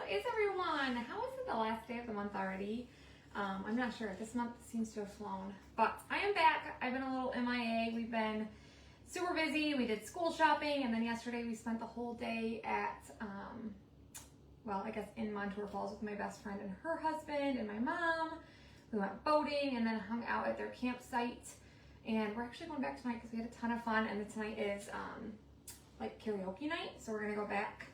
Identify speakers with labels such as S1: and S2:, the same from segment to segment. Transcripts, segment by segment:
S1: What is everyone? How is it the last day of the month already? I'm not sure. This month seems to have flown. But I am back. I've been a little MIA. We've been super busy. We did school shopping, and then yesterday we spent the whole day at, well, I guess in Montour Falls with my best friend and her husband and my mom. We went boating and then hung out at their campsite. And we're actually going back tonight because we had a ton of fun. And tonight is like karaoke night. So we're going to go back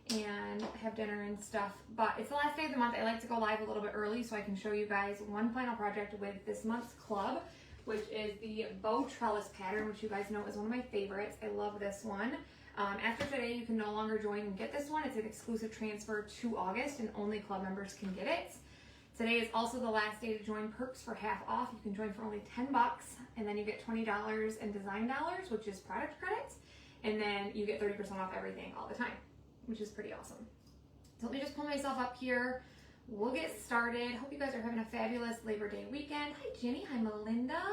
S1: and have dinner and stuff. But it's the last day of the month. I like to go live a little bit early so I can show you guys one final project with this month's club, which is the bow trellis pattern, which you guys know is one of my favorites. I love this one. After today, you can no longer join and get this one. It's an exclusive transfer to August, and only club members can get it. Today is also the last day to join Perks for half off. You can join for only $10, and then you get $20 in design dollars, which is product credits, and then you get 30% off everything all the time, which is pretty awesome. So let me just pull myself up here. We'll get started. Hope you guys are having a fabulous Labor Day weekend. Hi, Jenny. Hi, Melinda.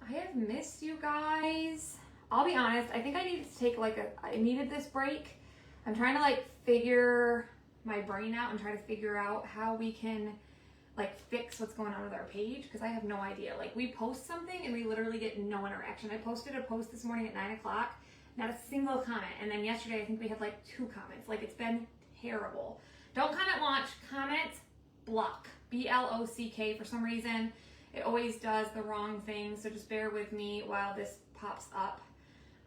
S1: I have missed you guys. I'll be honest. I think I needed to take I needed this break. I'm trying to figure my brain out and try to figure out how we can fix what's going on with our page, because I have no idea. We post something and we literally get no interaction. I posted a post this morning at 9 o'clock, not a single comment. And then yesterday, I think we had 2 comments. It's been terrible. Don't comment launch, comment block, B-L-O-C-K. For some reason, it always does the wrong thing. So just bear with me while this pops up.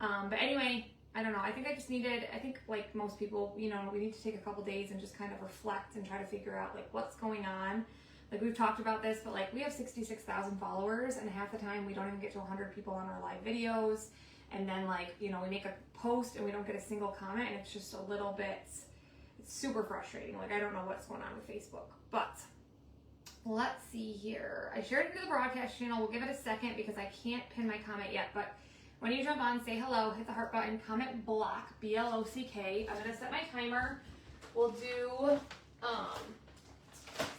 S1: But anyway, I don't know. I think I just needed, like most people, we need to take a couple days and just kind of reflect and try to figure out what's going on. We've talked about this, but we have 66,000 followers, and half the time we don't even get to 100 people on our live videos. And then we make a post and we don't get a single comment, and it's just a little bit, it's super frustrating. I don't know what's going on with Facebook, but let's see here. I shared it to the broadcast channel. We'll give it a second because I can't pin my comment yet, but when you jump on, say hello, hit the heart button, comment block, B-L-O-C-K. I'm gonna set my timer. We'll do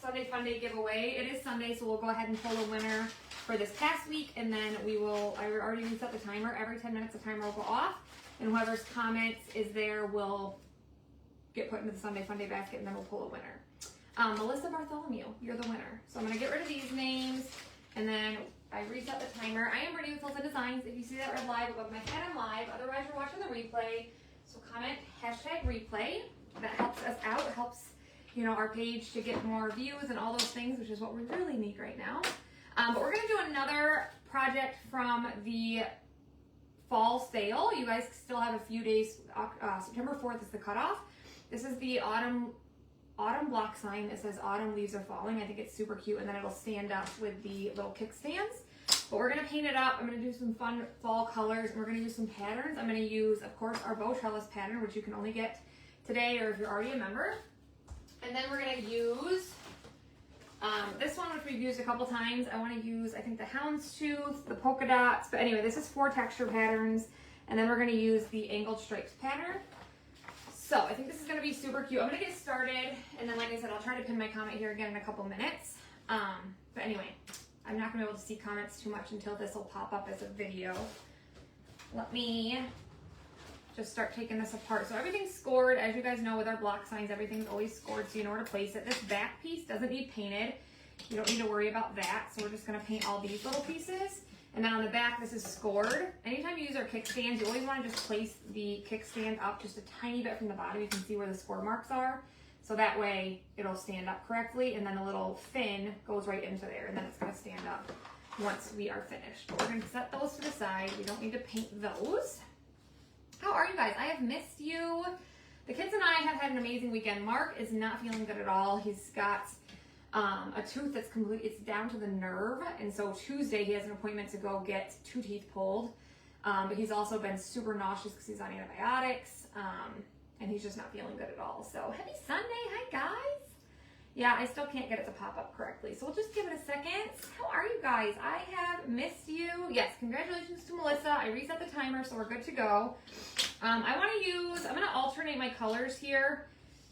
S1: Sunday Fun Day giveaway. It is Sunday, so we'll go ahead and pull a winner for this past week, and then I already reset the timer. Every 10 minutes the timer will go off, and whoever's comments is there will get put into the Sunday Fun Day basket, and then we'll pull a winner. Melissa Bartholomew, you're the winner. So I'm gonna get rid of these names, and then I reset the timer. I am Brittany with Hilton Designs. If you see that red live above my head, I'm live. Otherwise, you're watching the replay. So comment #replay. That helps us out. It helps our page to get more views and all those things, which is what we really need right now. But we're gonna do another project from the fall sale. You guys still have a few days. September 4th is the cutoff. This is the autumn block sign. It says autumn leaves are falling. I think it's super cute, and then it'll stand up with the little kickstands. But we're gonna paint it up. I'm gonna do some fun fall colors, and we're gonna use some patterns. I'm gonna use, of course, our bow trellis pattern, which you can only get today or if you're already a member. And then we're gonna use this one, which we've used a couple times. I wanna use, I think, the houndstooth, the polka dots. But anyway, this is 4 texture patterns. And then we're gonna use the angled stripes pattern. So I think this is gonna be super cute. I'm gonna get started, and then like I said, I'll try to pin my comment here again in a couple minutes. But anyway, I'm not gonna be able to see comments too much until this will pop up as a video. Let me just start taking this apart. So everything's scored. As you guys know, with our block signs, everything's always scored, so you know where to place it. This back piece doesn't need painted. You don't need to worry about that. So we're just gonna paint all these little pieces. And then on the back, this is scored. Anytime you use our kickstands, you always want to just place the kickstand up just a tiny bit from the bottom. You can see where the score marks are. So that way it'll stand up correctly, and then the little fin goes right into there, and then it's gonna stand up once we are finished. But we're gonna set those to the side. We don't need to paint those. How are you guys? I have missed you. The kids and I have had an amazing weekend. Mark is not feeling good at all. He's got a tooth that's it's down to the nerve, and so Tuesday he has an appointment to go get 2 teeth pulled, but he's also been super nauseous because he's on antibiotics, and he's just not feeling good at all. So happy Sunday. Hi guys. Yeah, I still can't get it to pop up correctly, so we'll just give it a second. How are you guys? I have missed you. Yes, congratulations to Melissa. I reset the timer, so we're good to go. I'm gonna alternate my colors here.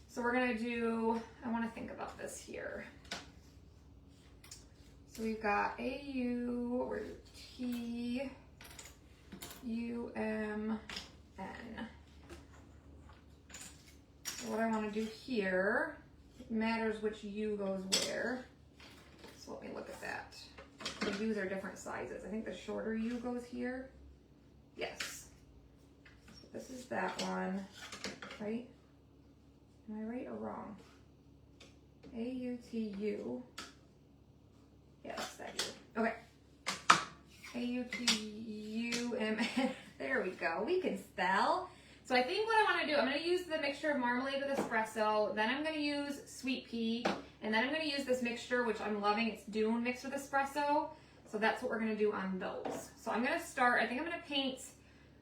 S1: So we're gonna do, I wanna think about this here. So we've got A-U, or T-U-M-N. So what I want to do here, it matters which U goes where. So let me look at that. The U's are different sizes. I think the shorter U goes here. Yes. So this is that one, right? Am I right or wrong? A-U-T-U. Yes, that U. Okay. A-U-T-U-M-N. There we go. We can spell. So I think what I want to do, I'm going to use the mixture of marmalade with espresso. Then I'm going to use sweet pea. And then I'm going to use this mixture, which I'm loving. It's Dune mixed with espresso. So that's what we're going to do on those. So I'm going to start, I think I'm going to paint,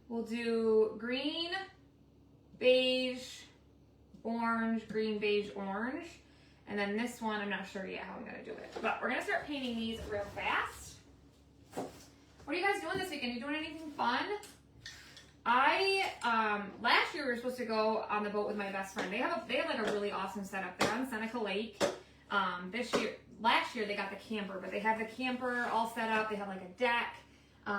S1: we'll do green, beige, orange, green, beige, orange. And then this one, I'm not sure yet how I'm going to do it. But we're going to start painting these real fast. What are you guys doing this weekend? You doing anything fun? Last year we were supposed to go on the boat with my best friend. They have like a really awesome setup. They're on Seneca Lake. Last year they got the camper, but they have the camper all set up. They have like a deck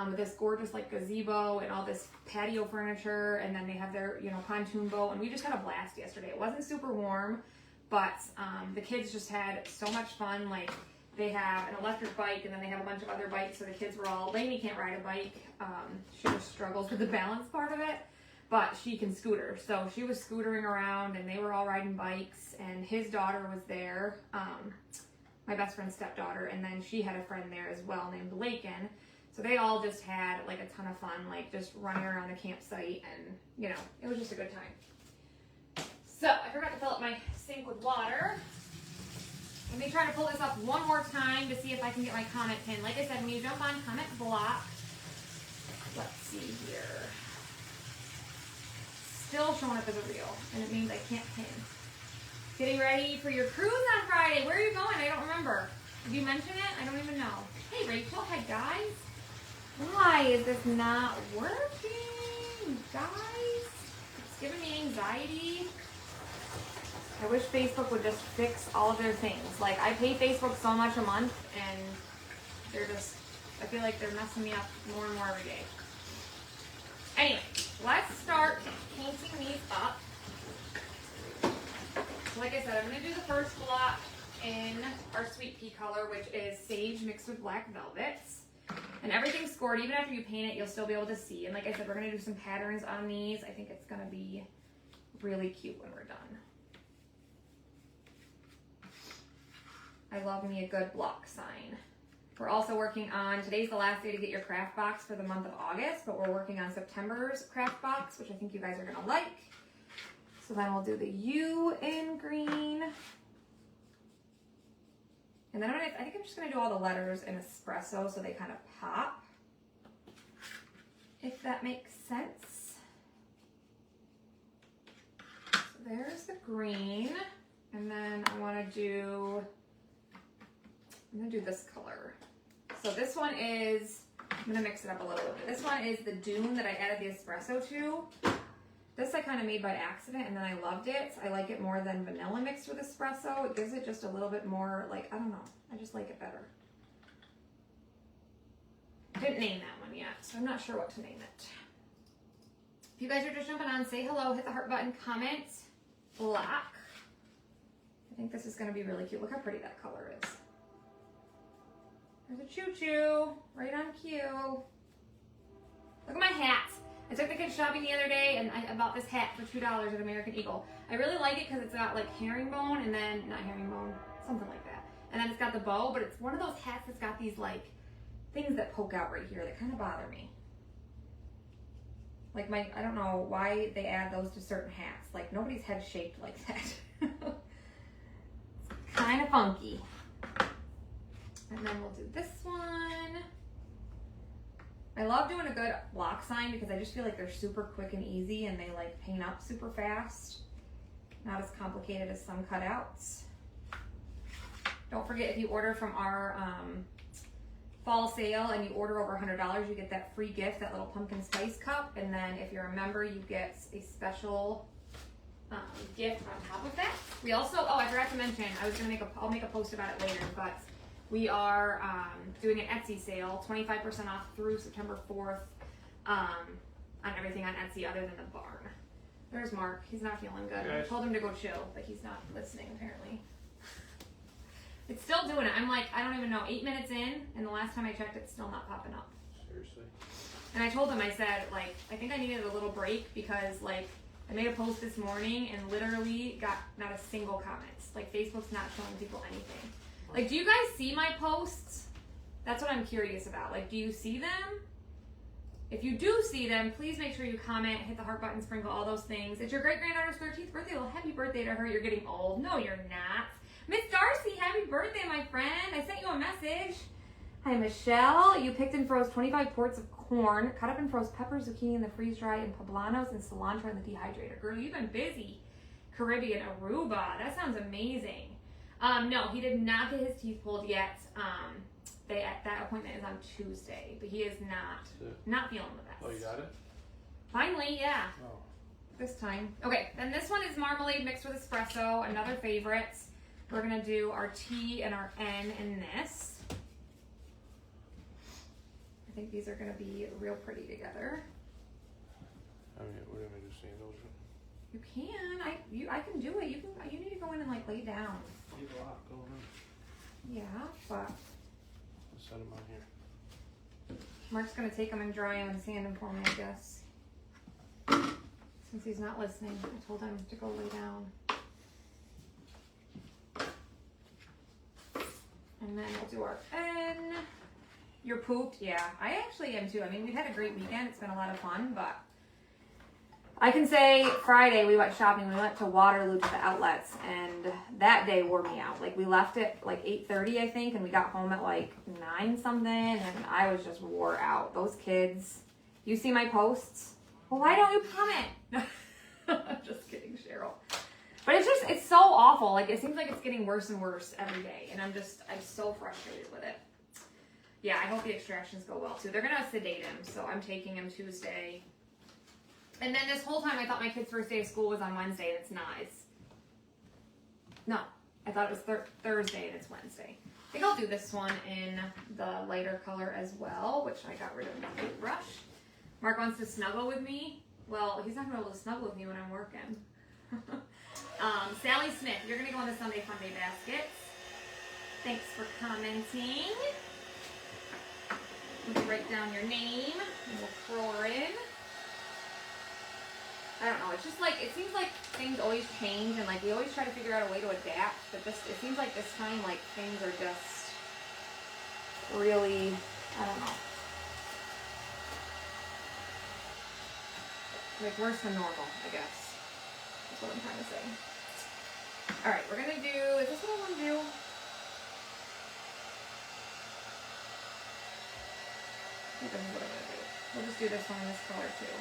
S1: with this gorgeous like gazebo and all this patio furniture, and then they have their pontoon boat. And we just had a blast yesterday. It wasn't super warm, but the kids just had so much fun. Like they have an electric bike, and then they have a bunch of other bikes. So the kids were all. Lainey can't ride a bike. She just struggles with the balance part of it, but she can scooter. So she was scootering around, and they were all riding bikes. And his daughter was there, my best friend's stepdaughter, and then she had a friend there as well named Lakin. So they all just had like a ton of fun, like just running around the campsite, and it was just a good time. So I forgot to fill up my sink with water. Let me try to pull this up one more time to see if I can get my comment pin. Like I said, when you jump on comment block, let's see here. Still showing up as a reel, and it means I can't pin. Getting ready for your cruise on Friday. Where are you going? I don't remember. Did you mention it? I don't even know. Hey, Rachel. Hi, guys. Why is this not working? Guys, it's giving me anxiety. I wish Facebook would just fix all of their things. Like, I pay Facebook so much a month, and I feel like they're messing me up more and more every day. Anyway, let's start painting these up. Like I said, I'm going to do the first block in our sweet pea color, which is sage mixed with black velvets. And everything's scored. Even after you paint it, you'll still be able to see. And like I said, we're going to do some patterns on these. I think it's going to be really cute when we're done. I love me a good block sign. We're also working on, today's the last day to get your craft box for the month of August, but we're working on September's craft box, which I think you guys are gonna like. So then we'll do the U in green. And then I think I'm just gonna do all the letters in espresso so they kind of pop, if that makes sense. So there's the green. And then I'm gonna do this color. So this one is, I'm gonna mix it up a little bit. This one is the Dune that I added the espresso to. This I kind of made by accident, and then I loved it. I like it more than vanilla mixed with espresso. It gives it just a little bit more, like, I don't know. I just like it better. I didn't name that one yet, so I'm not sure what to name it. If you guys are just jumping on, say hello, hit the heart button, comment, black. I think this is gonna be really cute. Look how pretty that color is. There's a choo-choo, right on cue. Look at my hat. I took the kids shopping the other day, and I bought this hat for $2 at American Eagle. I really like it because it's got like herringbone, and then, not herringbone, something like that. And then it's got the bow, but it's one of those hats that's got these like things that poke out right here that kind of bother me. Like I don't know why they add those to certain hats. Like nobody's head shaped like that. It's kind of funky. And then we'll do this one. I love doing a good block sign because I just feel like they're super quick and easy, and they like paint up super fast. Not as complicated as some cutouts. Don't forget, if you order from our fall sale and you order over $100, you get that free gift, that little pumpkin spice cup. And then if you're a member, you get a special gift on top of that. We also, oh, I forgot to mention, I'll make a post about it later, but we are doing an Etsy sale, 25% off through September 4th on everything on Etsy other than the barn. There's Mark. He's not feeling good. I told him to go chill, but he's not listening apparently. It's still doing it. I'm like, I don't even know, 8 minutes in, and the last time I checked, it's still not popping up.
S2: Seriously?
S1: And I told him, I said, like, I think I needed a little break because, like, I made a post this morning and literally got not a single comment. Like, Facebook's not showing people anything. Like, do you guys see my posts? That's what I'm curious about. Like, do you see them? If you do see them, please make sure you comment, hit the heart button, sprinkle, all those things. It's your great-granddaughter's 13th birthday. Well, happy birthday to her. You're getting old. No, you're not. Miss Darcy, happy birthday, my friend. I sent you a message. Hi, Michelle. You picked and froze 25 quarts of corn, cut up and froze peppers, zucchini in the freeze-dry, and poblanos and cilantro in the dehydrator. Girl, you've been busy. Caribbean, Aruba. That sounds amazing. No, he did not get his teeth pulled yet. That appointment is on Tuesday, but he is not feeling the best.
S2: Oh, you got it?
S1: Finally, yeah.
S2: Oh.
S1: This time. Okay, then this one is marmalade mixed with espresso, another favorite. We're gonna do our T and our N in this. I think these are gonna be real pretty together.
S2: I mean, we're gonna do sandals.
S1: You can. I can do it. You need to go in and like lay down.
S2: You have a lot going on.
S1: Yeah, but
S2: Let's set them on here.
S1: Mark's gonna take them and dry them and sand them for me, I guess. Since he's not listening, I told him to go lay down. And then we'll do our N. You're pooped? Yeah, I actually am too. I mean, we've had a great weekend. It's been a lot of fun, but I can say Friday we went shopping. We went to Waterloo to the outlets, and that day wore me out. Like, we left at like 8:30, I think, and we got home at like 9 something, and I was just wore out. Those kids. You see my posts? Well, why don't you comment? I'm just kidding, Cheryl. But it's so awful. Like, it seems like it's getting worse and worse every day, and I'm so frustrated with it. Yeah, I hope the extractions go well too. They're gonna sedate him, so I'm taking him Tuesday. And then this whole time I thought my kid's first day of school was on Wednesday, and it's not. No, I thought it was Thursday, and it's Wednesday. I think I'll do this one in the lighter color as well, which I got rid of my paintbrush. Mark wants to snuggle with me. Well, he's not gonna be able to snuggle with me when I'm working. Sally Smith, you're gonna go in the Sunday Fun Day baskets. Thanks for commenting. You can write down your name, and we'll throw her in. I don't know, it's just like, it seems like things always change, and like we always try to figure out a way to adapt, but it seems like this time, like, things are just really, I don't know. Like, worse than normal, I guess. That's what I'm trying to say. Alright, we're gonna do, is this what I want to do? I think this is what I'm gonna do. We'll just do this one in this color too.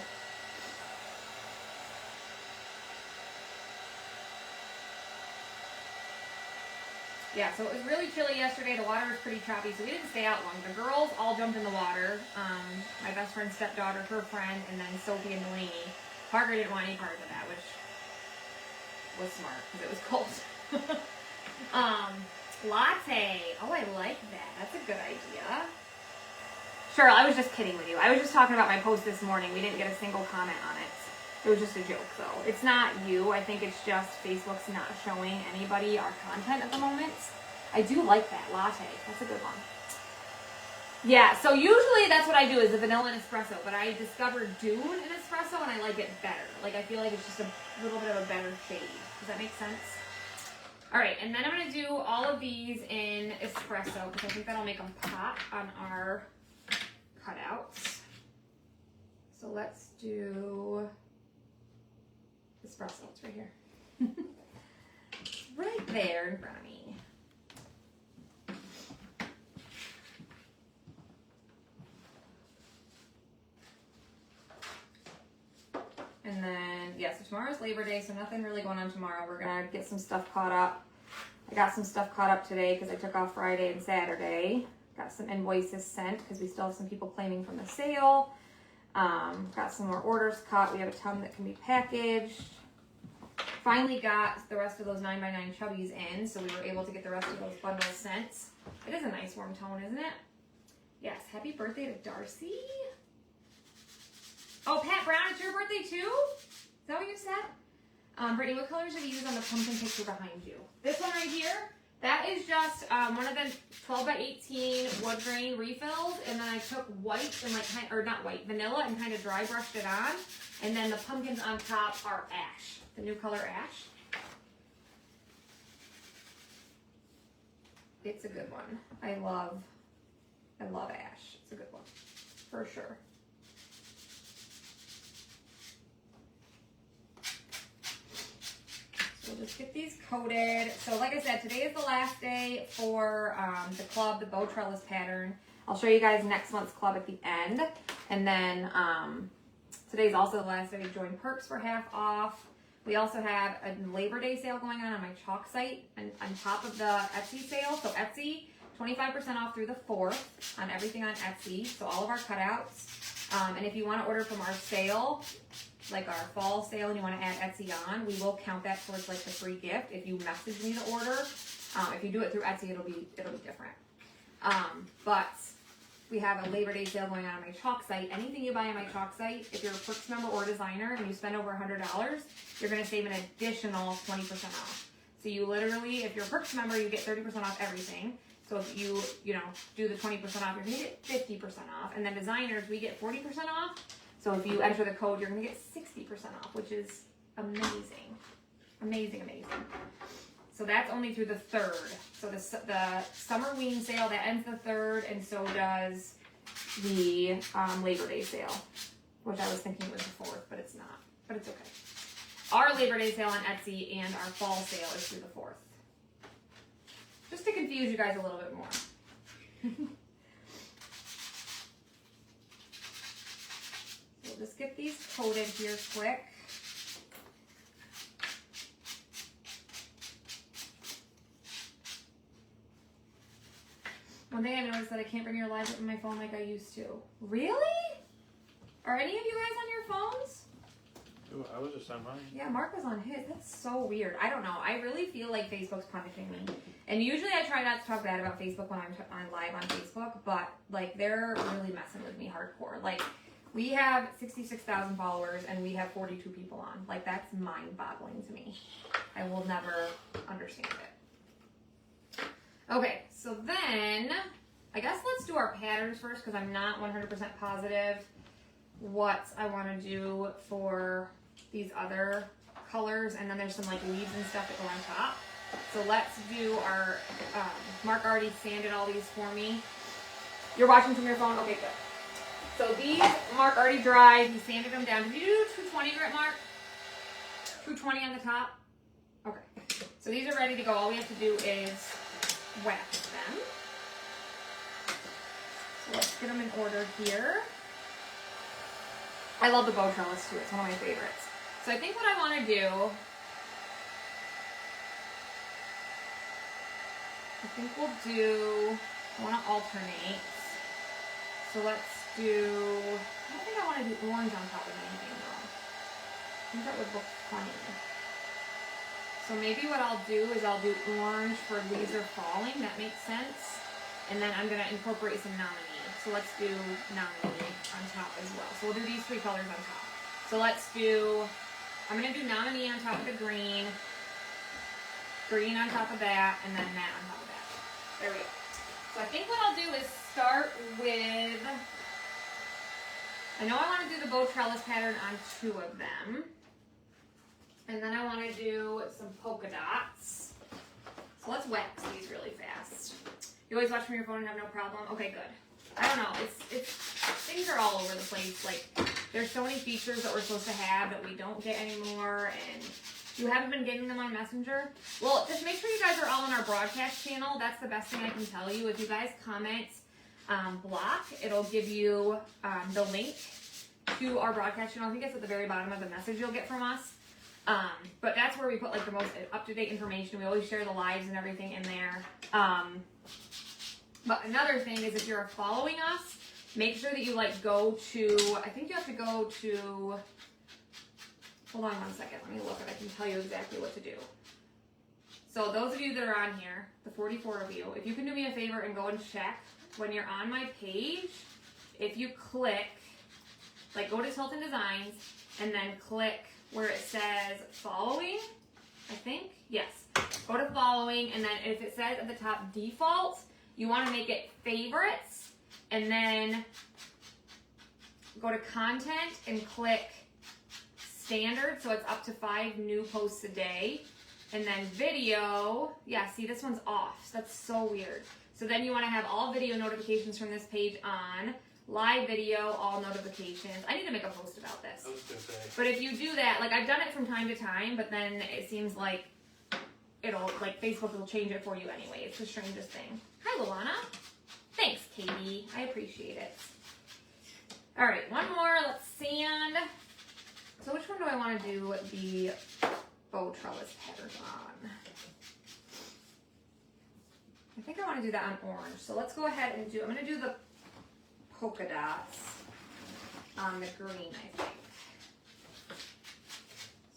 S1: Yeah, so it was really chilly yesterday. The water was pretty choppy, so we didn't stay out long. The girls all jumped in the water. My best friend's stepdaughter, her friend, and then Sophie and Delaney. Parker didn't want any part of that, which was smart because it was cold. Latte. Oh, I like that. That's a good idea. Cheryl, I was just kidding with you. I was just talking about my post this morning. We didn't get a single comment on it. It was just a joke, though. It's not you. I think it's just Facebook's not showing anybody our content at the moment. I do like that latte. That's a good one. Yeah, so usually that's what I do is a vanilla and espresso, but I discovered Dune in espresso and I like it better. Like, I feel like it's just a little bit of a better shade. Does that make sense? All right, and then I'm going to do all of these in espresso because I think that'll make them pop on our cutouts. So let's do espresso. It's right here. Right there in front of me. And then, yeah, so tomorrow's Labor Day, so nothing really going on tomorrow. We're going to get some stuff caught up. I got some stuff caught up today because I took off Friday and Saturday. Got some invoices sent because we still have some people claiming from the sale. Got some more orders cut. We have a ton that can be packaged. Finally got the rest of those 9x9 chubbies in, so we were able to get the rest of those bundles sent. It is a nice warm tone, isn't it? Yes, happy birthday to Darcy. Oh, Pat Brown, it's your birthday too? Is that what you said? Brittany, what colors did you use on the pumpkin picture behind you? This one right here, that is just one of the 12 by 18 wood grain refills, and then I took white and not white, vanilla, and kind of dry brushed it on, and then the pumpkins on top are ash, the new color ash. It's a good one. I love ash. It's a good one, for sure. So we'll just get these coated. So like I said, today is the last day for the club, the bow trellis pattern. I'll show you guys next month's club at the end. And then today's also the last day to join Perks for half off. We also have a Labor Day sale going on my chalk site and on top of the Etsy sale. So Etsy, 25% off through the 4th on everything on Etsy. So all of our cutouts. And if you want to order from our sale, like our fall sale, and you want to add Etsy on, we will count that towards like the free gift if you message me the order. If you do it through Etsy, it'll be different. But we have a Labor Day sale going on my chalk site. Anything you buy on my chalk site, if you're a Perks member or designer and you spend over $100, you're going to save an additional 20% off. So you literally, if you're a Perks member, you get 30% off everything. So if you do the 20% off, you're going to get 50% off. And then designers, we get 40% off. So if you enter the code, you're going to get 60% off, which is amazing. Amazing, amazing. So that's only through the 3rd. So the summer ween sale, that ends the 3rd, and so does the Labor Day sale, which I was thinking was the 4th, but it's not. But it's okay. Our Labor Day sale on Etsy and our fall sale is through the 4th. Just to confuse you guys a little bit more. So just get these coated here quick. One thing I noticed that I can't bring your live up on my phone like I used to. Really? Are any of you guys on your phones?
S2: Ooh, I was just on mine.
S1: Yeah, Mark was on his. That's so weird. I don't know. I really feel like Facebook's punishing me. And usually I try not to talk bad about Facebook when I'm on live on Facebook, but like they're really messing with me hardcore. Like we have 66,000 followers and we have 42 people on. Like that's mind-boggling to me. I will never understand it. Okay, so then I guess let's do our patterns first because I'm not 100% positive what I want to do for these other colors, and then there's some like leaves and stuff that go on top. So let's do our, Mark already sanded all these for me. You're watching from your phone? Okay, good. So these, Mark already dried, he sanded them down. Did you do 220 grit, Mark? 220 on the top? Okay. So these are ready to go. All we have to do is wax them. So let's get them in order here. I love the bow trellis too. It's one of my favorites. So I think what I want to do, I want to alternate. So let's do, I don't think I want to do orange on top of anything though. I think that would look funny. So maybe what I'll do is I'll do orange for Leaves Are Falling. That makes sense. And then I'm going to incorporate some nominee. So let's do nominee on top as well. So we'll do these 3 colors on top. So let's do, I'm going to do nominee on top of the green on top of that, and then that on top of that. There we go. So I think what I'll do is start with, I know I want to do the bow trellis pattern on 2 of them. And then I want to do some polka dots. So let's wax these really fast. You always watch from your phone and have no problem? Okay, good. I don't know. It's things are all over the place. Like there's so many features that we're supposed to have that we don't get anymore, and you haven't been getting them on Messenger. Well, just make sure you guys are all on our broadcast channel. That's the best thing I can tell you. If you guys comment block, it'll give you the link to our broadcast channel. I think it's at the very bottom of the message you'll get from us. But that's where we put like the most up-to-date information. We always share the lives and everything in there. But another thing is if you're following us, make sure that you like go to, I think you have to go to, hold on one second, let me look and I can tell you exactly what to do. So those of you that are on here, the 44 of you, if you can do me a favor and go and check when you're on my page, if you click, like go to Tilton Designs and then click where it says following, I think. Yes. Go to following, and then if it says at the top default, you want to make it favorites, and then go to content and click standard, so it's up to 5 new posts a day. And then video, yeah, see, this one's off. So that's so weird. So then you want to have all video notifications from this page on, live video, all notifications. I need to make a post about this.
S2: I was gonna say.
S1: But if you do that, like I've done it from time to time, but then it seems like it'll, like Facebook will change it for you anyway. It's the strangest thing. Hi, Luana. Thanks, Katie. I appreciate it. All right, one more. Let's sand. So which one do I want to do the bow trellis pattern on? I think I want to do that on orange. So let's go ahead and do, I'm going to do the polka dots on the green, I think.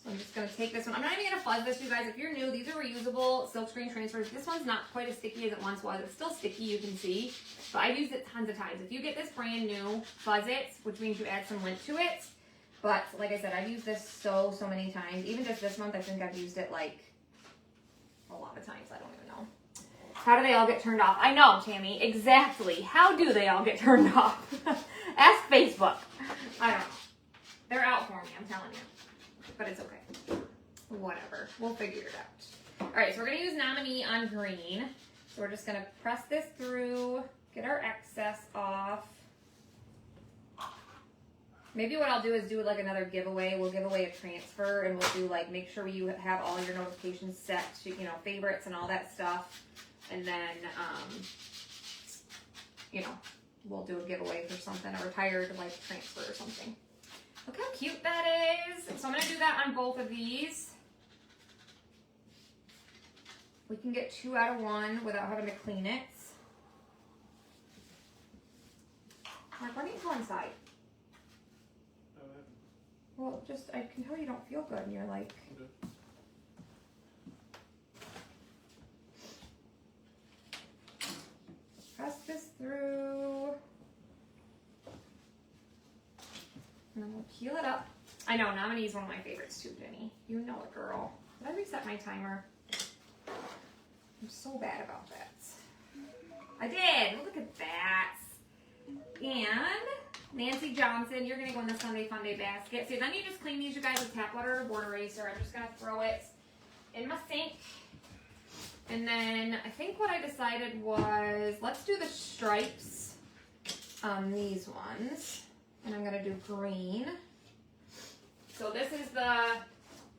S1: So I'm just going to take this one. I'm not even going to fuzz this, you guys. If you're new, these are reusable silkscreen transfers. This one's not quite as sticky as it once was. It's still sticky, you can see. But I've used it tons of times. If you get this brand new, fuzz it, which means you add some lint to it. But like I said, I've used this so many times. Even just this month, I think I've used it like a lot of times. I don't even know. How do they all get turned off? I know, Tammy, exactly. How do they all get turned off? Ask Facebook. I don't know. They're out for me, I'm telling you. But it's okay. Whatever. We'll figure it out. All right, so we're going to use Nominee on green. So we're just going to press this through, get our excess off. Maybe what I'll do is do like another giveaway. We'll give away a transfer, and we'll do like, make sure you have all your notifications set to, you know, favorites and all that stuff. And then, you know, we'll do a giveaway for something, a retired like transfer or something. Look how cute that is. So I'm going to do that on both of these. We can get 2 out of 1 without having to clean it. Mark, why don't you go inside? Well, just, I can tell you don't feel good, and you're like...
S2: Okay.
S1: Press this through. And then we'll peel it up. I know, Nominee is one of my favorites too, Jenny. You know it, girl. Did I reset my timer? I'm so bad about that. I did! Look at that. And... Nancy Johnson, you're going to go in the Sunday Fun Day basket. So then you just clean these, you guys, with tap water or board eraser. I'm just going to throw it in my sink. And then I think what I decided was, let's do the stripes on these ones. And I'm going to do green. So this is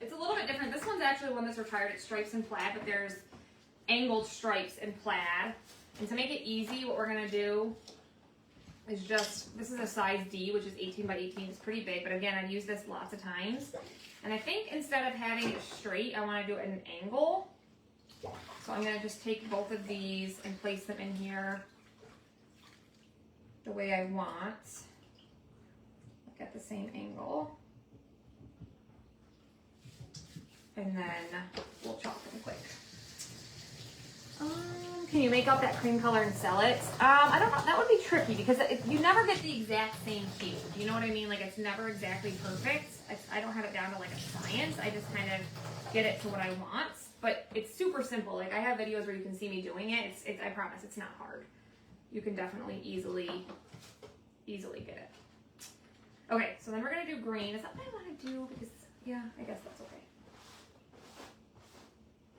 S1: it's a little bit different. This one's actually one that's retired. It's stripes and plaid, but there's angled stripes and plaid. And to make it easy, what we're going to do is just, this is a size D, which is 18 by 18. It's pretty big, but again, I've used this lots of times. And I think instead of having it straight, I want to do it at an angle. So I'm going to just take both of these and place them in here the way I want. Look at the same angle. And then we'll chop them quick. Can you make out that cream color and sell it? I don't know. That would be tricky because you never get the exact same hue. You know what I mean? Like, it's never exactly perfect. I don't have it down to like a science. I just kind of get it to what I want. But it's super simple. Like, I have videos where you can see me doing it. I promise, it's not hard. You can definitely easily get it. Okay, so then we're going to do green. Is that what I want to do? Because, yeah, I guess that's okay.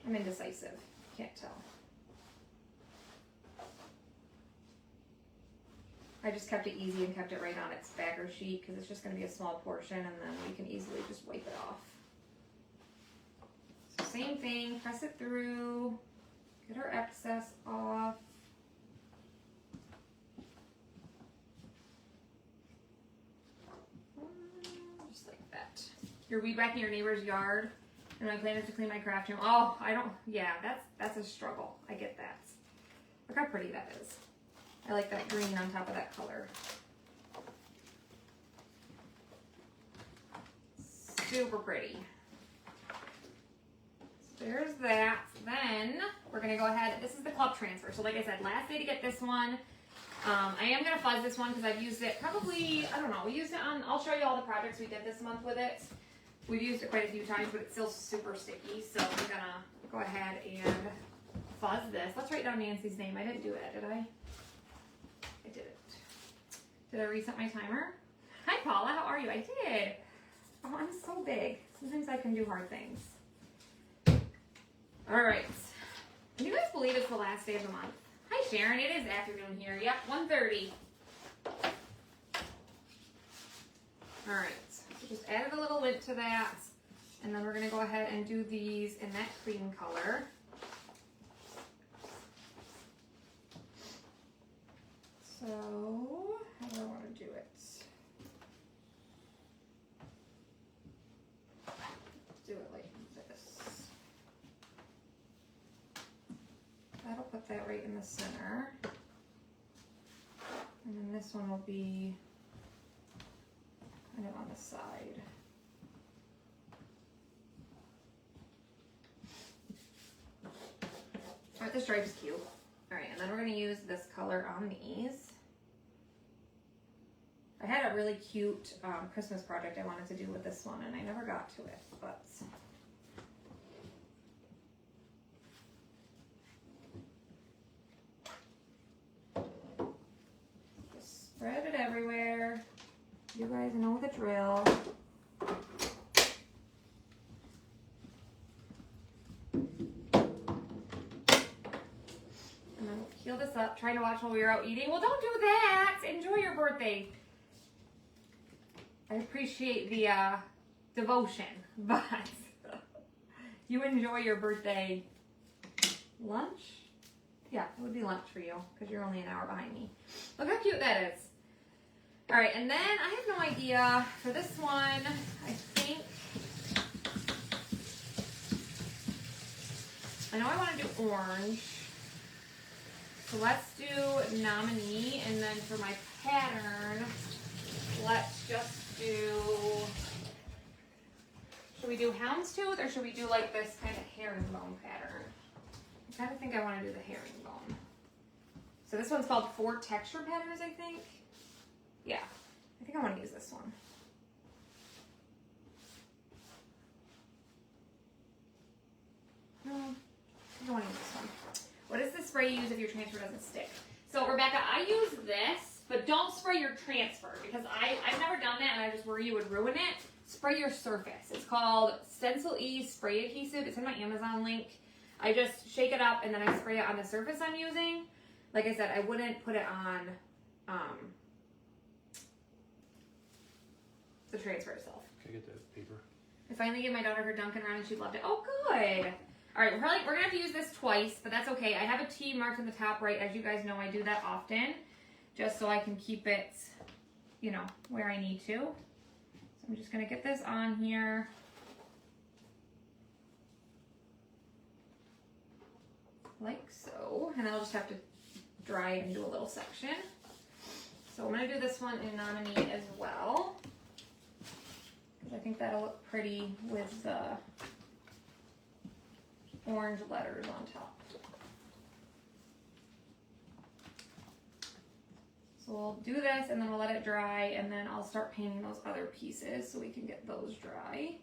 S1: I'm indecisive. Can't tell. I just kept it easy and kept it right on its backer sheet because it's just going to be a small portion, and then we can easily just wipe it off. So same thing, press it through, get our excess off. Just like that. You're weed whacking your neighbor's yard, and my plan is to clean my craft room. Oh, yeah, that's a struggle. I get that. Look how pretty that is. I like that green on top of that color. Super pretty. So there's that. Then we're going to go ahead. This is the club transfer. So like I said, last day to get this one. I am going to fuzz this one because I've used it probably, I don't know, we used it on, I'll show you all the projects we did this month with it. We've used it quite a few times, but it's still super sticky. So I'm gonna go ahead and fuzz this. Let's write down Nancy's name. I didn't do it, did I? I didn't. Did I reset my timer? Hi, Paula. How are you? I did. Oh, I'm so big. Sometimes I can do hard things. All right. Can you guys believe it's the last day of the month? Hi, Sharon. It is afternoon here. Yep, 1:30. All right. So just added a little lint to that. And then we're going to go ahead and do these in that cream color. So, how do I want to do it? Do it like this. That'll put that right in the center. And then this one will be kind of on the side. Alright, the stripe's cute. Alright, and then we're going to use this color on these. I had a really cute Christmas project I wanted to do with this one, and I never got to it, but just spread it everywhere. You guys know the drill. And then peel this up, trying to watch while we were out eating. Well, don't do that. Enjoy your birthday. I appreciate the devotion, but you enjoy your birthday lunch? Yeah, it would be lunch for you because you're only an hour behind me. Look how cute that is. All right, and then I have no idea for this one. I think I know I want to do orange. So let's do nominee, and then for my pattern, let's just do, should we do houndstooth or should we do like this kind of herringbone pattern? I kind of think I want to do the herringbone. So this one's called 4 Texture Patterns, I think. Yeah, I think I want to use this one. No, I think I want to use this one. What is the spray you use if your transfer doesn't stick? So Rebecca, I use this, but don't spray your transfer because I've never done that and I just worry you would ruin it. Spray your surface. It's called Stencil Ease Spray Adhesive. It's in my Amazon link. I just shake it up and then I spray it on the surface I'm using. Like I said, I wouldn't put it on the transfer itself.
S2: Can I get that paper?
S1: I finally gave my daughter her Dunkin' Run and she loved it. Oh, good. All right, we're gonna have to use this twice, but that's okay. I have a T marked in the top right. As you guys know, I do that often, just so I can keep it, you know, where I need to. So I'm just gonna get this on here. Like so, and then I'll just have to dry it and do a little section. So I'm gonna do this one in nominee as well, because I think that'll look pretty with the orange letters on top. So we'll do this and then we'll let it dry and then I'll start painting those other pieces so we can get those dry.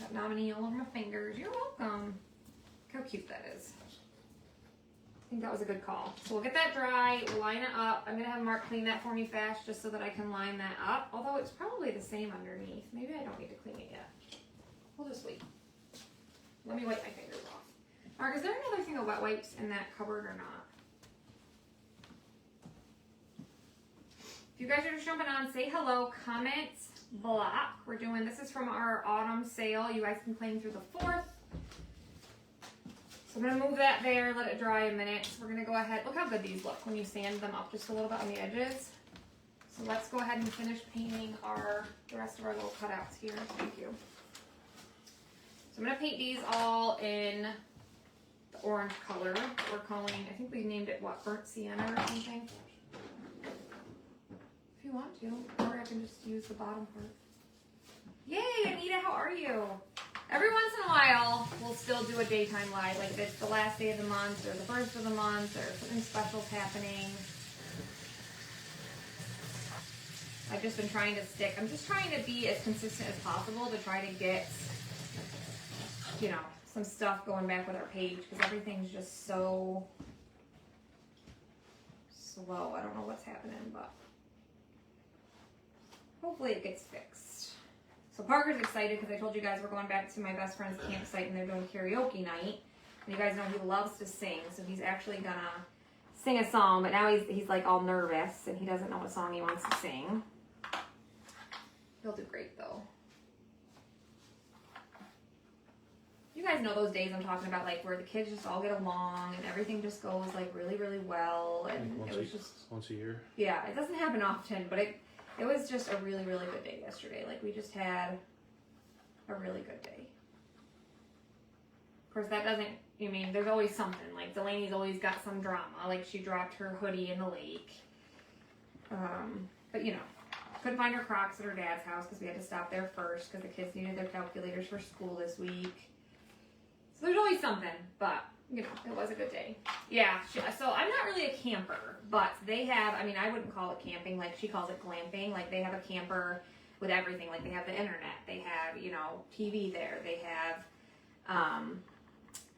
S1: Got nominee all over my fingers. You're welcome. Look how cute that is. I think that was a good call. So we'll get that dry, we'll line it up. I'm gonna have Mark clean that for me fast just so that I can line that up. Although it's probably the same underneath. Maybe I don't need to clean it yet. We'll just wait. Let me wipe my fingers off. Mark, is there another thing of wet wipes in that cupboard or not? If you guys are just jumping on, say hello, comment, block. We're doing, this is from our autumn sale. You guys can claim through the 4th. So I'm going to move that there, let it dry a minute. We're going to go ahead, look how good these look when you sand them up just a little bit on the edges. So let's go ahead and finish painting the rest of our little cutouts here. Thank you. So I'm going to paint these all in the orange color. We're calling, I think we named it what, burnt sienna or something. If you want to, or I can just use the bottom part. Yay, Anita, how are you? every once in a while, we'll still do a daytime live, like if it's the last day of the month or the first of the month or something special's happening. I've just been trying to I'm just trying to be as consistent as possible to try to get, you know, some stuff going back with our page because everything's just so slow. I don't know what's happening, but hopefully it gets fixed. So Parker's excited because I told you guys we're going back to my best friend's campsite and they're doing karaoke night. And you guys know he loves to sing, so he's actually gonna sing a song, but now he's like all nervous and he doesn't know what song he wants to sing. He'll do great though. You guys know those days I'm talking about, like where the kids just all get along and everything just goes like really, really well, and it was just
S2: once a year.
S1: Yeah, it doesn't happen often, but it was just a really, really good day yesterday. Like we just had a really good day. Of course, that doesn't. I mean, there's always something. Like Delaney's always got some drama. Like she dropped her hoodie in the lake. But you know, couldn't find her Crocs at her dad's house because we had to stop there first because the kids needed their calculators for school this week. So there's always something, but you know, it was a good day. Yeah, so I'm not really a camper, but they have, I mean, I wouldn't call it camping, like she calls it glamping. Like they have a camper with everything. Like they have the internet, they have, you know, TV there, they have,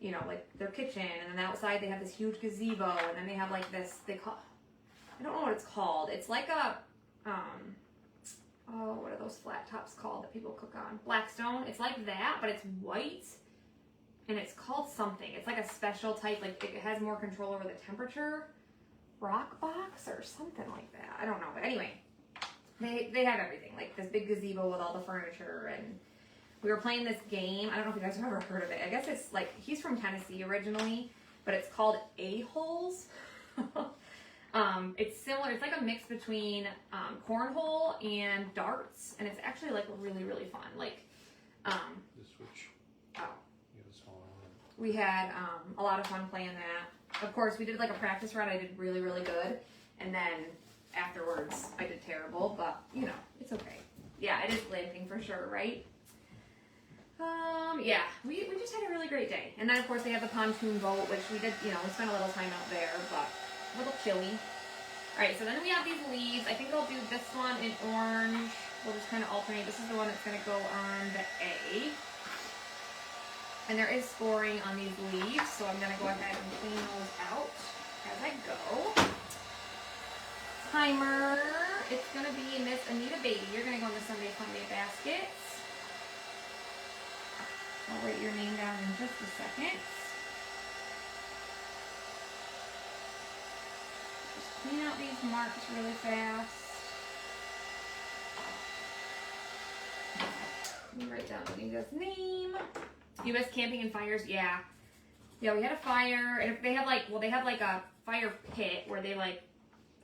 S1: you know, like their kitchen, and then outside they have this huge gazebo, and then they have like this, I don't know what it's called. It's like a, oh, what are those flat tops called that people cook on? Blackstone. It's like that, but it's white. And it's called something. It's like a special type, like it has more control over the temperature. Rock box or something like that. I don't know. But anyway, they have everything. Like this big gazebo with all the furniture. And we were playing this game. I don't know if you guys have ever heard of it. I guess it's like, he's from Tennessee originally, but it's called A-Holes. It's similar. It's like a mix between cornhole and darts. And it's actually like really, really fun. Like,
S2: The Switch.
S1: Oh.
S2: We
S1: We had a lot of fun playing that. Of course, we did like a practice run. I did really, really good. And then afterwards, I did terrible. But, you know, it's okay. Yeah, it is glamping for sure, right? Yeah, we just had a really great day. And then, of course, they have the pontoon boat, which we did, you know, we spent a little time out there, but a little chilly. All right, so then we have these leaves. I think I'll do this one in orange. We'll just kind of alternate. This is the one that's going to go on the A. And there is scoring on these leaves, so I'm going to go ahead and clean those out as I go. Timer. It's going to be Miss Anita Baby. You're going to go in the Sunday Funday basket. I'll write your name down in just a second. Just clean out these marks really fast. Let me write down Anita's name. U.S. Camping and Fires, yeah. Yeah, we had a fire, and they have like, well, they have like a fire pit where they like,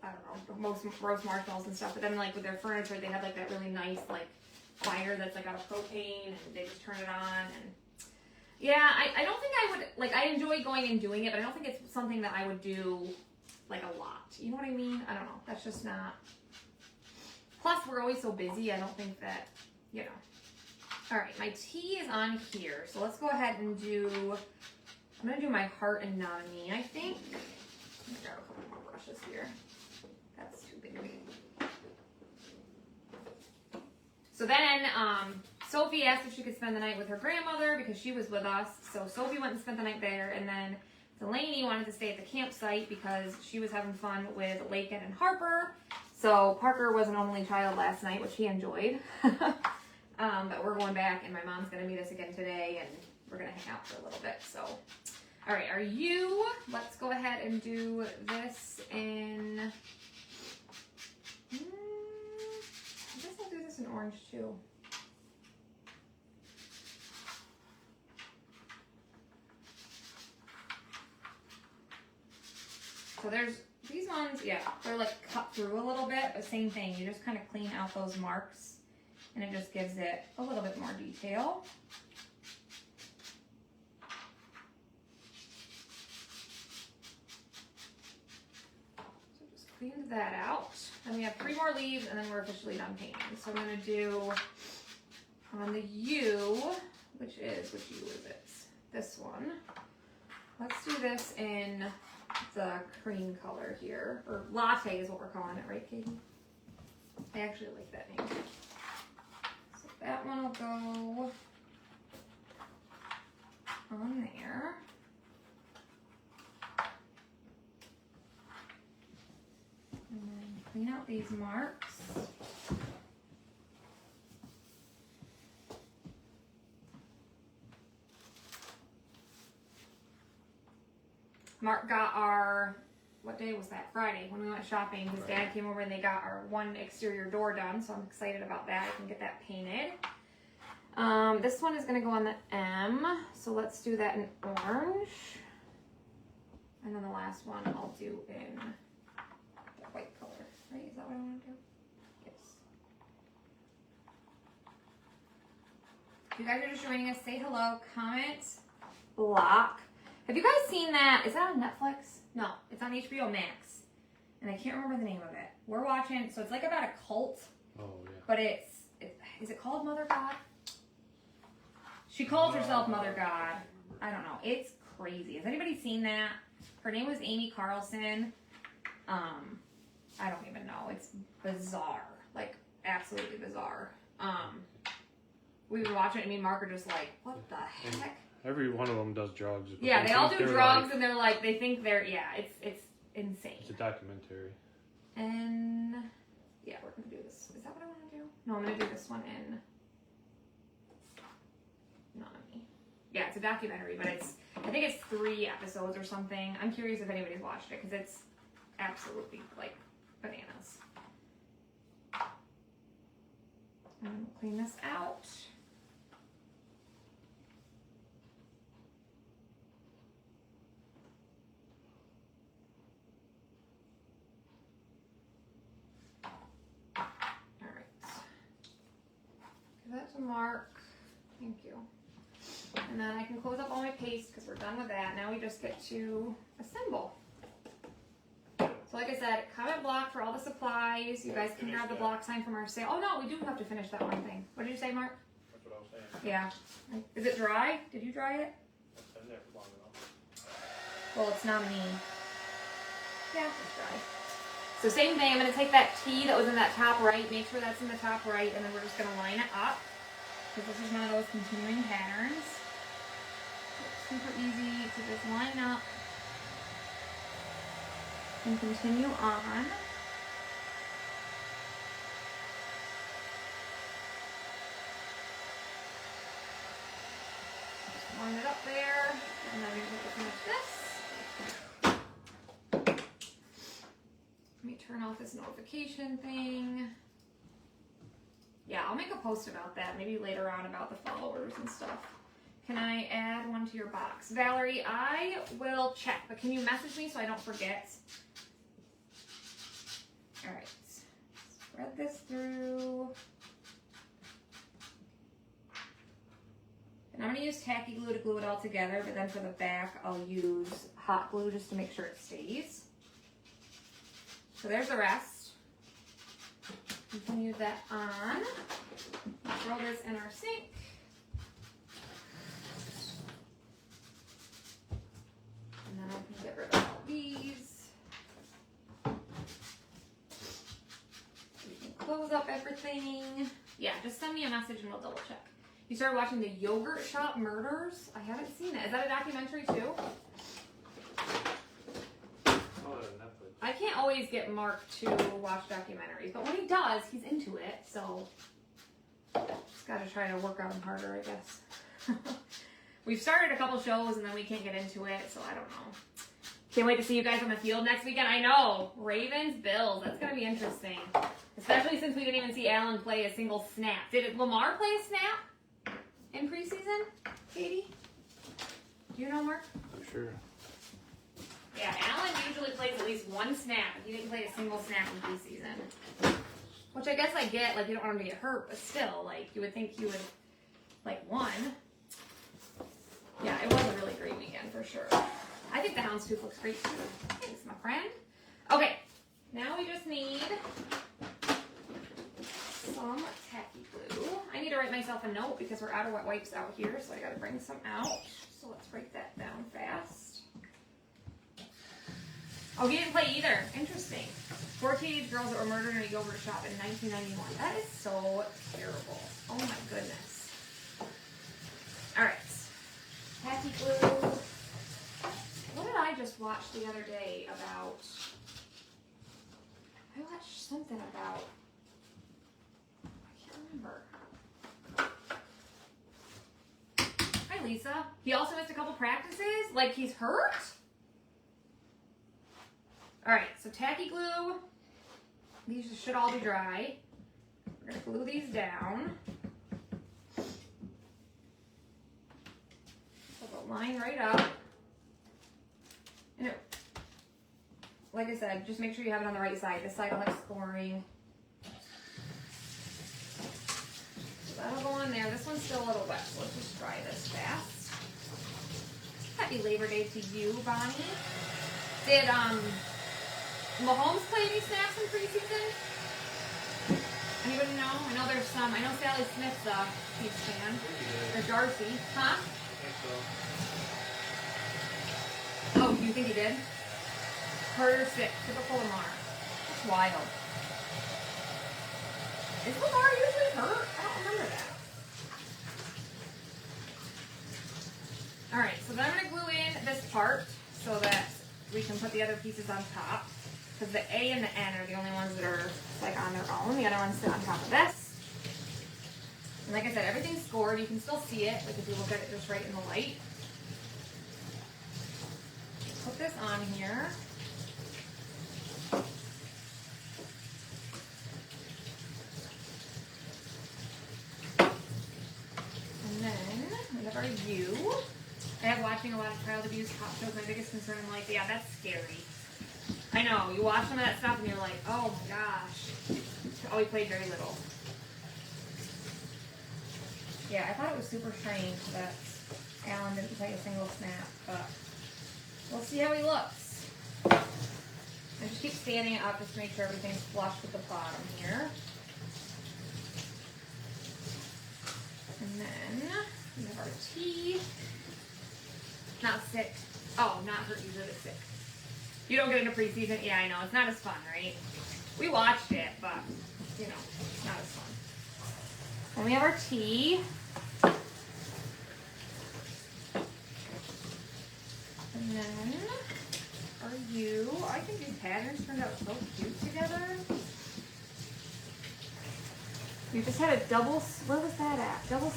S1: I don't know, roast marshmallows and stuff, but then like with their furniture, they have like that really nice like fire that's like out of propane, and they just turn it on, and yeah, I don't think I would, like, I enjoy going and doing it, but I don't think it's something that I would do like a lot. You know what I mean? I don't know. That's just not, plus we're always so busy, I don't think that, you know. All right, my tea is on here, so let's go ahead and do, I'm going to do my heart and Nani, I think. Let me grab a couple more brushes here. That's too big. So then, Sophie asked if she could spend the night with her grandmother because she was with us. So Sophie went and spent the night there, and then Delaney wanted to stay at the campsite because she was having fun with Lakin and Harper. So Parker was an only child last night, which he enjoyed. But we're going back, and my mom's going to meet us again today, and we're going to hang out for a little bit. So, all right, let's go ahead and do this in, I guess I'll do this in orange too. So there's these ones, yeah, they're like cut through a little bit, but same thing. You just kind of clean out those marks, and it just gives it a little bit more detail. So just cleaned that out. Then we have 3 more leaves, and then we're officially done painting. So I'm going to do on the U, which hue is it? This one. Let's do this in the cream color here. Or latte is what we're calling it, right, Katie? I actually like that name. So that one will go on there. And then clean out these marks. Mark got our, what day was that? Friday, when we went shopping. His dad came over and they got our one exterior door done, so I'm excited about that. I can get that painted. This one is going to go on the M, so let's do that in orange. And then the last one I'll do in the white color, right? Is that what I want to do? Yes. If you guys are just joining us, say hello, comment, block. Have you guys seen that? Is that on Netflix? No, it's on HBO Max. And I can't remember the name of it. We're watching, so it's like about a cult.
S2: Oh, yeah.
S1: But is it called Mother God? She calls herself Mother God. I don't know. It's crazy. Has anybody seen that? Her name was Amy Carlson. I don't even know. It's bizarre. Like, absolutely bizarre. We were watching it, and me and Mark are just like, what the heck?
S2: Every one of them does drugs.
S1: Yeah, they all do drugs, and they're like, they think they're, yeah, it's insane.
S2: It's a documentary.
S1: And, yeah, we're going to do this. Is that what I want to do? No, I'm going to do this one in Nami. Yeah, it's a documentary, but I think it's 3 episodes or something. I'm curious if anybody's watched it, because it's absolutely, like, bananas. And we'll clean this out. That to Mark. Thank you. And then I can close up all my paste because we're done with that. Now we just get to assemble. So like I said, comment block for all the supplies. You guys can grab the block sign from our sale. Oh no, we do have to finish that one thing. What did you say, Mark?
S3: That's what I was saying.
S1: Yeah. Is it dry? Did you dry it?
S3: It's been there for long enough.
S1: Well, it's nominee. Yeah, it's dry. So same thing, I'm going to take that T that was in that top right, make sure that's in the top right, and then we're just going to line it up. Because this is one of those continuing patterns. It's super easy to just line up and continue on. Just line it up there, and then we're going to finish this. Let me turn off this notification thing. Yeah, I'll make a post about that, maybe later on about the followers and stuff. Can I add one to your box? Valerie, I will check, but can you message me so I don't forget? All right, spread this through. And I'm gonna use tacky glue to glue it all together, but then for the back, I'll use hot glue just to make sure it stays. So there's the rest. Continue that on. Throw this in our sink. And then I can get rid of all these. We can close up everything. Yeah, just send me a message and we'll double check. You started watching the Yogurt Shop Murders? I haven't seen it. Is that a documentary too? I can't always get Mark to watch documentaries, but when he does, he's into it, so just gotta try to work on him harder, I guess. We've started a couple shows and then we can't get into it, so I don't know. Can't wait to see you guys on the field next weekend. I know, Ravens, Bills, that's gonna be interesting. Especially since we didn't even see Allen play a single snap. Did Lamar play a snap in preseason, Katie? Do you know, Mark?
S2: I'm sure.
S1: Yeah, Allen usually plays at least one snap. He didn't play a single snap in preseason. Which I guess I get, like, you don't want him to get hurt, but still, like, you would think he would, like, won. Yeah, it was a really great weekend, for sure. I think the houndstooth looks great, too. Thanks, my friend. Okay, now we just need some tacky glue. I need to write myself a note because we're out of wet wipes out here, so I gotta bring some out. So let's write that down fast. Oh, he didn't play either. Interesting. 4 teenage girls that were murdered in a yogurt shop in 1991. That is so terrible. Oh my goodness. Alright. Tacky glue. What did I just watch the other day about? I watched something about. I can't remember. Hi, Lisa. He also missed a couple practices? Like he's hurt? Alright, so tacky glue. These should all be dry. We're going to glue these down. So they'll line right up. And like I said, just make sure you have it on the right side. This side will have scoring. So that'll go on there. This one's still a little wet, so let's just dry this fast. Happy Labor Day to you, Bonnie. Did Mahomes play any snaps in preseason? Anybody know? I know there's some. I know Sally Smith's a Chiefs fan. Or Darcy. Huh?
S3: I think so.
S1: Oh, do you think he did? Carter sick. Typical Lamar. That's wild. Is Lamar usually hurt? I don't remember that. Alright, so then I'm going to glue in this part so that we can put the other pieces on top. Because the A and the N are the only ones that are like on their own. The other ones sit on top of this. And like I said, everything's scored. You can still see it, like if you look at it just right in the light. Put this on here. And then, whenever you, I have watching a lot of child abuse cop shows. My biggest concern, I'm like, yeah, that's scary. I know, you watch some of that stuff and you're like, oh my gosh. Oh, we played very little. Yeah, I thought it was super strange that Alan didn't take a single snap, but we'll see how he looks. I just keep standing it up just to make sure everything's flush with the bottom here. And then we have our tea. Not sick. Oh, not hurt user, but sick. You don't get into preseason? Yeah, I know. It's not as fun, right? We watched it, but, you know, it's not as fun. Then we have our tea. And then are you, I think these patterns turned out so cute together. You just had a double, where was that at? Double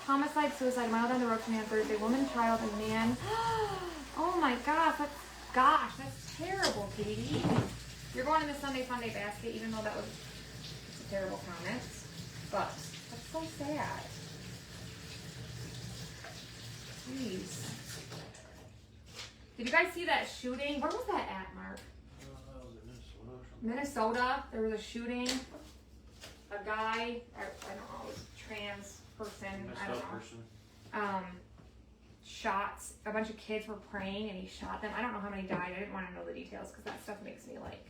S1: homicide, suicide, a mile down the road from me on Thursday. Woman, child, and man. Oh my gosh, that's terrible, Katie. You're going in the Sunday Funday basket, even though that was a terrible comment. But that's so sad. Jeez. Did you guys see that shooting? Where was that at, Mark?
S3: That was in Minnesota or something.
S1: Minnesota. There was a shooting. A guy, I don't know, it was a trans person, I don't know. Shot, a bunch of kids were praying and he shot them. I don't know how many died. I didn't want to know the details because that stuff makes me like,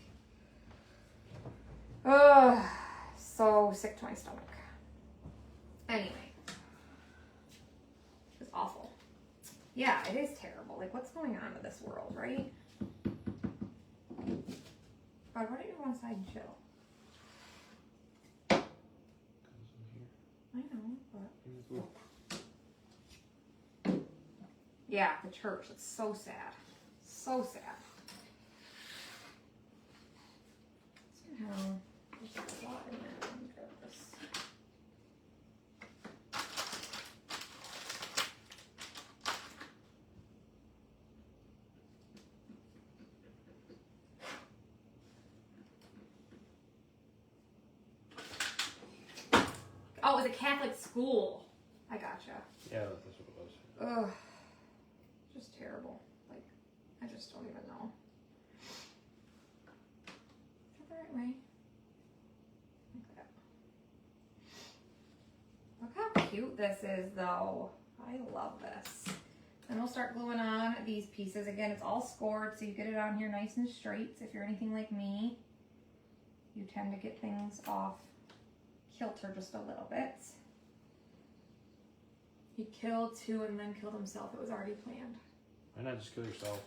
S1: so sick to my stomach. Anyway, it's awful. Yeah, it is terrible. Like, what's going on with this world, right? God, why don't you go inside and chill? I know, but yeah, the church. It's so sad. So sad. Somehow, there's a lot in there. Let me grab this. Oh, it was a Catholic school. I gotcha.
S2: Yeah, that's what it was.
S1: Ugh. Just terrible. Like, I just don't even know. Is that the right way? Like that. Look how cute this is, though. I love this. Then we'll start gluing on these pieces. Again, it's all scored, so you get it on here nice and straight. So if you're anything like me, you tend to get things off kilter just a little bit. He killed 2 and then killed himself. It was already planned.
S2: Why not just kill yourself?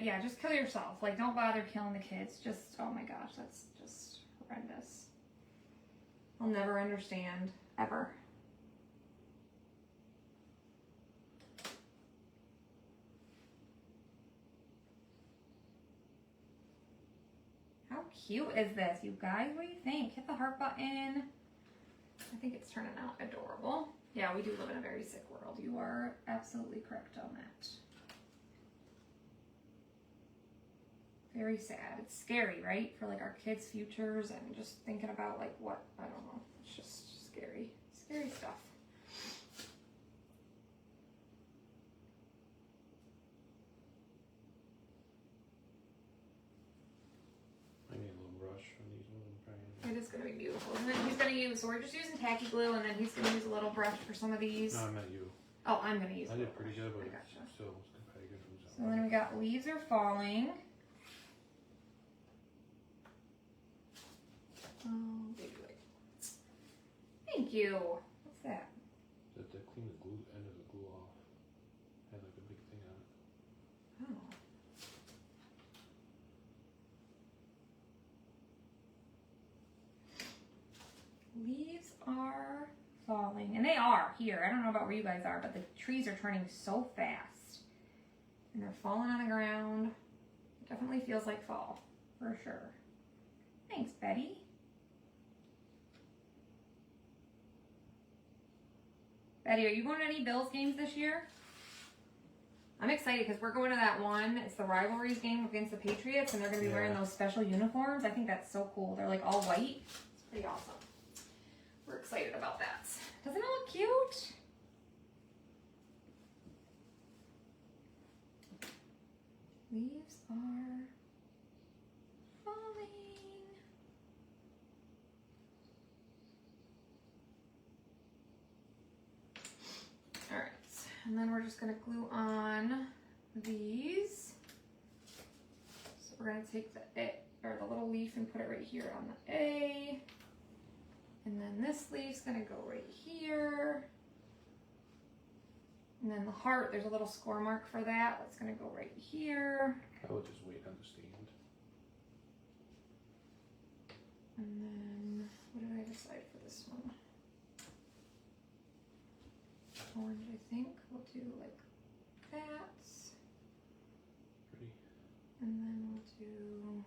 S1: Yeah, just kill yourself. Like, don't bother killing the kids. Just, oh my gosh, that's just horrendous. I'll never understand, ever. How cute is this, you guys? What do you think? Hit the heart button. I think it's turning out adorable. Yeah, we do live in a very sick world. You are absolutely correct on that. Very sad. It's scary, right? For like our kids' futures and just thinking about like what, I don't know. It's just scary. Scary stuff.
S2: I need a little brush on these ones.
S1: It is going to be beautiful. And then he's going to use, so we're just using tacky glue, and then he's going to use a little brush for some of these.
S2: No, I meant you.
S1: Oh, I'm going to use
S2: I
S1: a
S2: did
S1: little
S2: pretty
S1: brush.
S2: good, but
S1: I gotcha.
S2: still, it's probably good from
S1: So then we got leaves are falling. Oh, baby wait. Thank you. What's that?
S2: That they clean the glue end of the glue off. Had like a big thing on it.
S1: Oh. Leaves are falling, and they are here. I don't know about where you guys are, but the trees are turning so fast, and they're falling on the ground. It definitely feels like fall, for sure. Thanks, Betty. Betty, are you going to any Bills games this year? I'm excited because we're going to that one. It's the rivalries game against the Patriots, and they're going to be wearing those special uniforms. I think that's so cool. They're like all white. It's pretty awesome. We're excited about that. Doesn't it look cute? Leaves are falling. All right, and then we're just gonna glue on these. So we're gonna take the little leaf and put it right here on the A. And then this leaf's gonna go right here. And then the heart, there's a little score mark for that. That's gonna go right here.
S2: I will just wait on the stand.
S1: And then, what did I decide for this one? Orange, I think. We'll do like that.
S2: Pretty.
S1: And then we'll do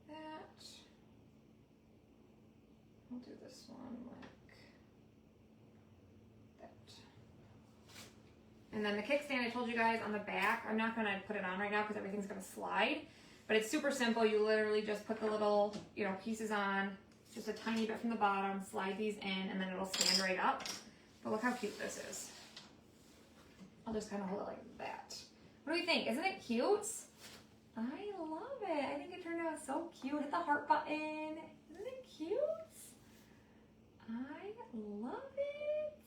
S1: that. We'll do this one like that. And then the kickstand, I told you guys on the back, I'm not gonna put it on right now because everything's gonna slide, but it's super simple. You literally just put the little, pieces on, just a tiny bit from the bottom, slide these in, and then it'll stand right up. But look how cute this is. I'll just kind of hold it like that. What do you think? Isn't it cute? I love it. I think it turned out so cute. Hit the heart button. Isn't it cute? I love it.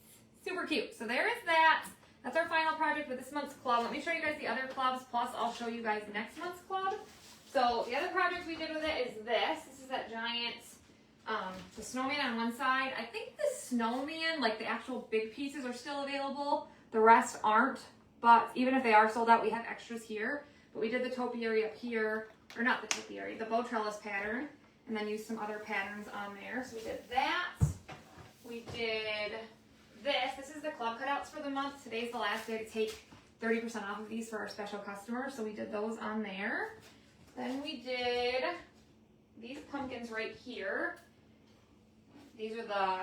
S1: Super cute. So there is that. That's our final project with this month's club. Let me show you guys the other clubs, plus I'll show you guys next month's club. So the other project we did with it is this. This is that giant, the snowman on one side. I think the snowman, like the actual big pieces, are still available. The rest aren't, but even if they are sold out, we have extras here. But we did the topiary up here, or not the topiary, the bow trellis pattern, and then used some other patterns on there. So we did that. We did this. This is the club cutouts for the month. Today's the last day to take 30% off of these for our special customers. So we did those on there. Then we did these pumpkins right here. These are the,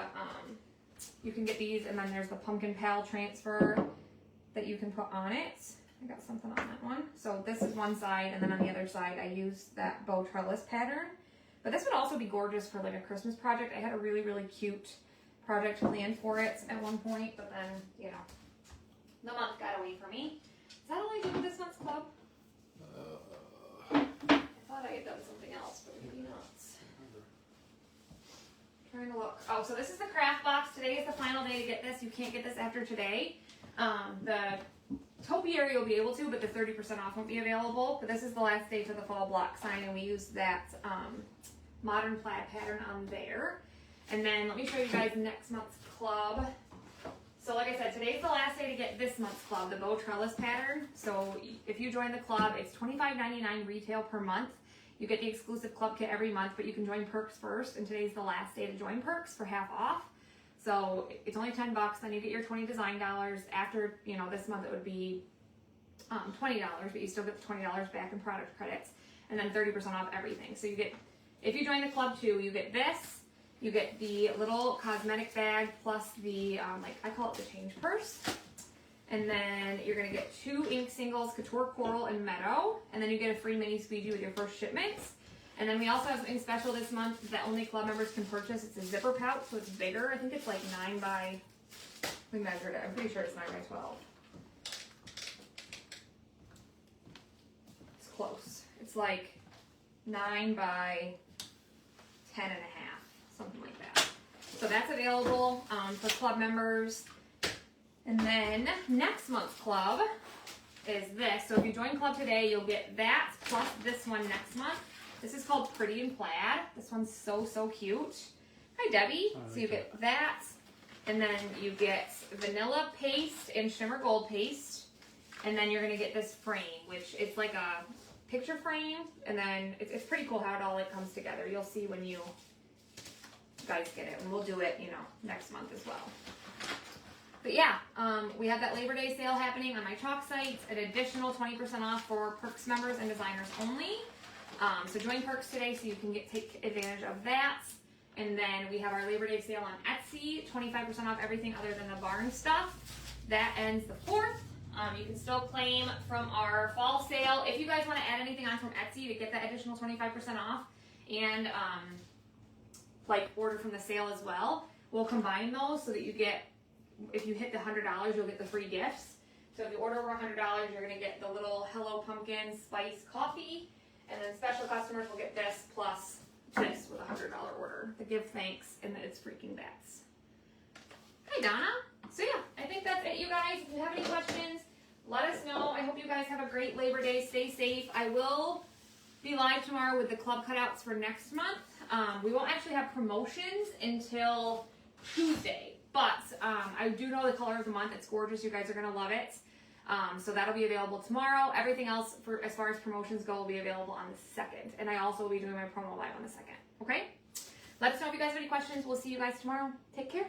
S1: you can get these, and then there's the Pumpkin Pal transfer that you can put on it. I got something on that one. So this is one side, and then on the other side I used that bow trellis pattern. But this would also be gorgeous for like a Christmas project. I had a really, really cute project planned for it at one point, but then, the month got away from me. Is that all I did with this month's club? I thought I had done something else, but maybe not. Trying to look. Oh, so this is the craft box. Today is the final day to get this. You can't get this after today. The topiary will be able to, but the 30% off won't be available. But this is the last day for the fall block sign, and we used that modern plaid pattern on there. And then let me show you guys next month's club. So like I said, today's the last day to get this month's club, the bow trellis pattern. So if you join the club, it's $25.99 retail per month. You get the exclusive club kit every month, but you can join Perks first, and today's the last day to join Perks for half off. So it's only $10, then you get your 20 design dollars. After, this month it would be $20, but you still get the $20 back in product credits, and then 30% off everything. So you get, if you join the club too, you get this, you get the little cosmetic bag plus the, I call it the change purse. And then you're gonna get 2 ink singles, Couture Coral and Meadow, and then you get a free mini squeegee with your first shipments. And then we also have something special this month that only club members can purchase. It's a zipper pouch, so it's bigger. I think it's like 9 by, we measured it, I'm pretty sure it's 9 by 12. It's close. It's like 9 by 10 and a half, something like that. So that's available for club members. And then next month's club is this. So if you join club today, you'll get that plus this one next month. This is called Pretty in Plaid. This one's so, so cute. Hi, Debbie. So you get that, and then you get vanilla paste and shimmer gold paste. And then you're gonna get this frame, which it's like a picture frame, and then it's pretty cool how it all comes together. You'll see when you guys get it, and we'll do it, next month as well. But yeah, we have that Labor Day sale happening on my chalk site, an additional 20% off for Perks members and designers only. So join Perks today so you can take advantage of that. And then we have our Labor Day sale on Etsy, 25% off everything other than the barn stuff. That ends the 4th. You can still claim from our fall sale. If you guys want to add anything on from Etsy to get that additional 25% off and order from the sale as well, we'll combine those so that you get, if you hit the $100, you'll get the free gifts. So if you order over $100, you're going to get the little Hello Pumpkin Spice Coffee, and then special customers will get this plus this with a $100 order. The give thanks, and then it's freaking bats. Hi, Donna. So yeah, I think that's it, you guys. If you have any questions, let us know. I hope you guys have a great Labor Day. Stay safe. I will be live tomorrow with the club cutouts for next month. We won't actually have promotions until Tuesday. But I do know the color of the month. It's gorgeous. You guys are going to love it. So that'll be available tomorrow. Everything else, as far as promotions go, will be available on the 2nd. And I also will be doing my promo live on the 2nd. Okay? Let us know if you guys have any questions. We'll see you guys tomorrow. Take care.